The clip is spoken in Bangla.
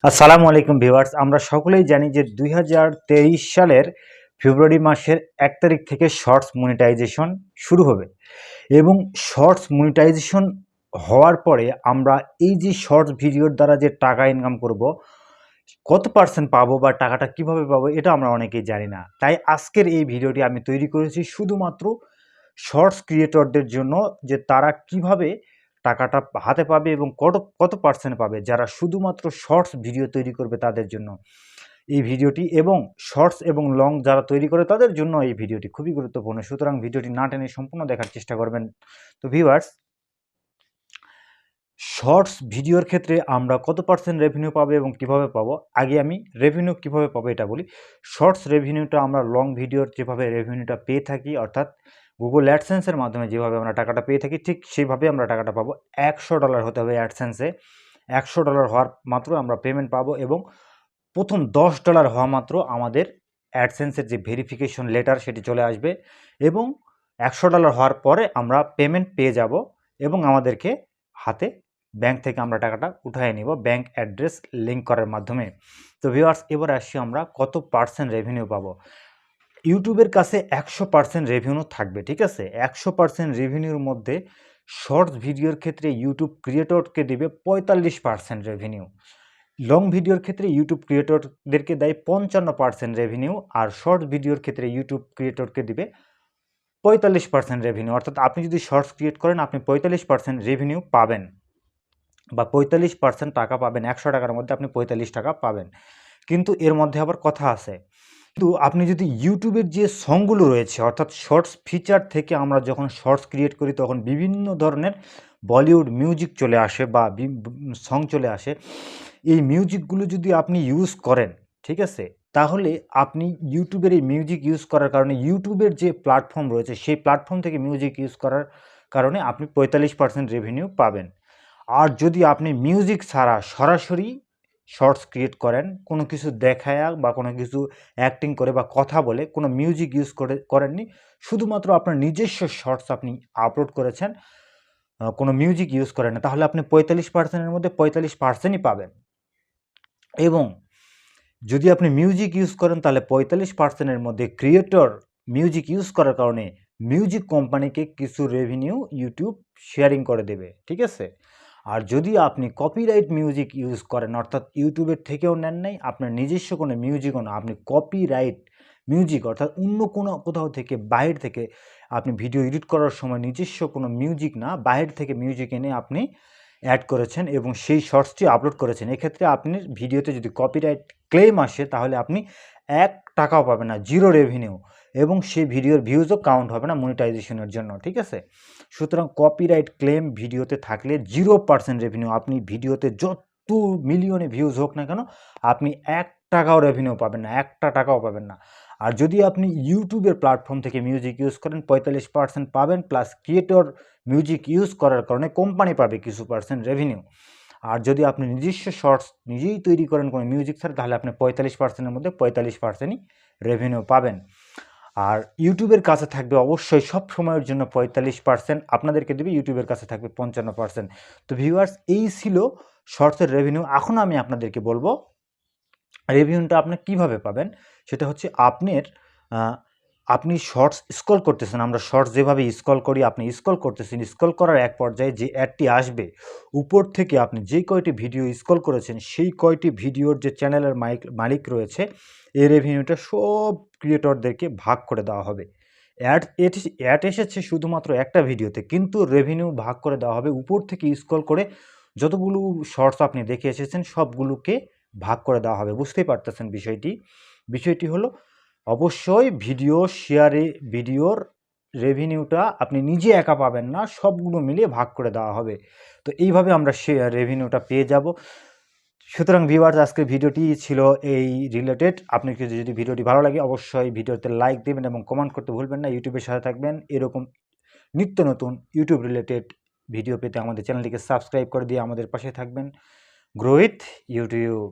আসসালামু আলাইকুম ভিউয়ার্স, আমরা সকলেই জানি যে 2023 সালের ফেব্রুয়ারি মাসের 1 তারিখ থেকে শর্টস মনিটাইজেশন শুরু হবে এবং শর্টস মনিটাইজেশন হওয়ার পরে আমরা এই যে শর্টস ভিডিওর দ্বারা যে টাকা ইনকাম করব, কত পার্সেন্ট পাবো বা টাকাটা কিভাবে পাবো এটা আমরা অনেকেই জানি না। তাই আজকের এই ভিডিওটি আমি তৈরি করেছি শুধুমাত্র শর্টস ক্রিয়েটরদের জন্য, যে তারা কিভাবে টাকাটা হাতে পাবে এবং কত কত পার্সেন্ট পাবে যারা শুধুমাত্র শর্টস ভিডিও তৈরি করবে তাদের জন্য এই ভিডিওটি, এবং শর্টস এবং লং যারা তৈরি করে তাদের জন্য এই ভিডিওটি খুবই গুরুত্বপূর্ণ। সুতরাং ভিডিওটি না টেনে সম্পূর্ণ দেখার চেষ্টা করবেন। তো ভিউয়ার্স, শর্টস ভিডিওর ক্ষেত্রে আমরা কত পার্সেন্ট রেভিনিউ পাবো এবং কিভাবে পাবো, আগে আমি রেভিনিউ কিভাবে পাবো এটা বলি। শর্টস রেভিনিউটা আমরা লং ভিডিওর যেভাবে রেভিনিউটা পেয়ে থাকি, অর্থাৎ গুগল অ্যাডসেন্সের মাধ্যমে যেভাবে আমরা টাকাটা পেয়ে থাকি, ঠিক সেইভাবে আমরা টাকাটা পাবো। $100 হতে হবে অ্যাডসেন্সে। $100 হওয়ার মাত্র আমরা পেমেন্ট পাবো এবং প্রথম $10 হওয়া মাত্র আমাদের অ্যাডসেন্সের যে ভেরিফিকেশন লেটার সেটি চলে আসবে এবং $100 হওয়ার পরে আমরা পেমেন্ট পেয়ে যাব এবং আমাদেরকে হাতে ব্যাংক থেকে আমরা টাকাটা উঠায় নিব ব্যাংক অ্যাড্রেস লিঙ্ক করার মাধ্যমে। তো ভিউয়ার্স, এবার আসছি আমরা কত পার্সেন্ট রেভিনিউ পাবো। ইউটিউবের কাছে 100% রেভিনিউ থাকবে, ঠিক আছে। 100% রেভিনিউর মধ্যে শর্টস ভিডিওর ক্ষেত্রে ইউটিউব ক্রিয়েটরকে দেবে 45% রেভিনিউ। লং ভিডিওর ক্ষেত্রে ইউটিউব ক্রিয়েটরদেরকে দেয় 55% রেভিনিউ, আর শর্ট ভিডিওর ক্ষেত্রে ইউটিউব ক্রিয়েটরকে দিবে 45% রেভিনিউ। অর্থাৎ আপনি যদি শর্টস ক্রিয়েট করেন আপনি 45% রেভিনিউ পাবেন বা 45% টাকা পাবেন। $100 মধ্যে আপনি 45 টাকা পাবেন। কিন্তু এর মধ্যে আবার কথা আছে, কিন্তু আপনি যদি ইউটিউবের যে সংগুলো রয়েছে, অর্থাৎ শর্টস ফিচার থেকে আমরা যখন শর্টস ক্রিয়েট করি তখন বিভিন্ন ধরনের বলিউড মিউজিক চলে আসে বা সং চলে আসে। এই মিউজিকগুলো যদি আপনি ইউজ করেন, ঠিক আছে, তাহলে আপনি ইউটিউবের এই মিউজিক ইউজ করার কারণে ইউটিউবের যে প্ল্যাটফর্ম রয়েছে সেই প্ল্যাটফর্ম থেকে মিউজিক ইউজ করার কারণে আপনি 45% রেভিনিউ পাবেন। আর যদি আপনি মিউজিক ছাড়া সরাসরি শর্টস ক্রিয়েট করেন, কোনো কিছু দেখায়া বা কোনো কিছু অ্যাক্টিং করে বা কথা বলে, কোনো মিউজিক ইউজ করেননি, শুধুমাত্র আপনার নিজস্ব শর্টস আপনি আপলোড করেছেন, কোনো মিউজিক ইউজ করেন না, তাহলে আপনি 45%-এর মধ্যে 45%ই পাবেন। এবং যদি আপনি মিউজিক ইউজ করেন তাহলে 45%-এর মধ্যে ক্রিয়েটর মিউজিক ইউজ করার কারণে মিউজিক কোম্পানিকে কিছু রেভিনিউ ইউটিউব শেয়ারিং করে দেবে, ঠিক আছে। আর যদি আপনি কপিরাইট মিউজিক ইউজ করেন, অর্থাৎ ইউটিউবের থেকেও নেন নাই, আপনার নিজস্ব কোনো মিউজিকও না, আপনি কপিরাইট মিউজিক অর্থাৎ অন্য কোনো কোথাও থেকে বাইরে থেকে আপনি ভিডিও এডিট করার সময় নিজস্ব কোনো মিউজিক না, বাইরে থেকে মিউজিক এনে আপনি অ্যাড করেছেন এবং সেই শর্টসটি আপলোড করেছেন, এক্ষেত্রে আপনি ভিডিওতে যদি কপিরাইট ক্লেম আসে তাহলে আপনি $1 পাবেন না, জিরো রেভিনিউ, এবং সেই ভিডিওর ভিউজও কাউন্ট হবে না মনিটাইজেশনের জন্য, ঠিক আছে। সুতরাং কপিরাইট ক্লেম ভিডিওতে থাকলে 0% রেভিনিউ, আপনি ভিডিওতে যত মিলিয়নে ভিউজ হোক না কেন আপনি $1 রেভিনিউ পাবেন না, $1 পাবেন না। আর যদি আপনি ইউটিউবের প্ল্যাটফর্ম থেকে মিউজিক ইউজ করেন 45% পাবেন, প্লাস ক্রিয়েটর মিউজিক ইউজ করার কারণে কোম্পানি পাবে কিছু পার্সেন্ট রেভিনিউ। আর যদি আপনি নিজস্ব শর্টস নিজেই তৈরি করেন কোনো মিউজিক ছাড়া তাহলে আপনি 45%-এর মধ্যে 45%ই রেভিনিউ পাবেন। আর ইউটিউবের কাছে থাকবে অবশ্যই সব সময়ের জন্য 45%, আপনাদেরকে দেবে, ইউটিউবের কাছে থাকবে 55%। তো ভিউয়ার্স, এই ছিল শর্টসের রেভিনিউ। এখন আমি আপনাদেরকে বলবো রেভিনিউটা আপনি কিভাবে পাবেন। সেটা হচ্ছে আপনি শর্টস স্ক্রল করতেছেন, আমরা শর্টস যেভাবে স্ক্রল করি, আপনি স্ক্রল করতেছেন, স্ক্রল করার এক পর্যায়ে যে অ্যাডটি আসবে উপর থেকে, আপনি যে কয়টি ভিডিও স্ক্রল করেছেন সেই কয়টি ভিডিওর যে চ্যানেলের মালিক রয়েছে, এই রেভিনিউটা সব ক্রিয়েটরদেরকে ভাগ করে দেওয়া হবে। অ্যাড এসেছে শুধুমাত্র একটা ভিডিওতে, কিন্তু রেভিনিউ ভাগ করে দেওয়া হবে উপর থেকে স্ক্রল করে যতগুলো শর্টস আপনি দেখে এসেছেন সবগুলোকে ভাগ করে দেওয়া হবে। বুঝতেই পারতেছেন বিষয়টি হলো অবশ্যই ভিডিওর রেভিনিউটা আপনি নিজে একা পাবেন না, সবগুলো মিলিয়ে ভাগ করে দেওয়া হবে। তো এইভাবে আমরা রেভিনিউটা পেয়ে যাব। সুতরাং ভিউয়ার্স, আজকের ভিডিওটি ছিল এই রিলেটেড। আপনি যদি ভিডিওটি ভালো লাগে অবশ্যই ভিডিওতে লাইক দেবেন এবং কমেন্ট করতে ভুলবেন না। ইউটিউবের সাথে থাকবেন, এরকম নিত্য নতুন ইউটিউব রিলেটেড ভিডিও পেতে আমাদের চ্যানেলটিকে সাবস্ক্রাইব করে দিয়ে আমাদের পাশে থাকবেন। Grow with YouTube.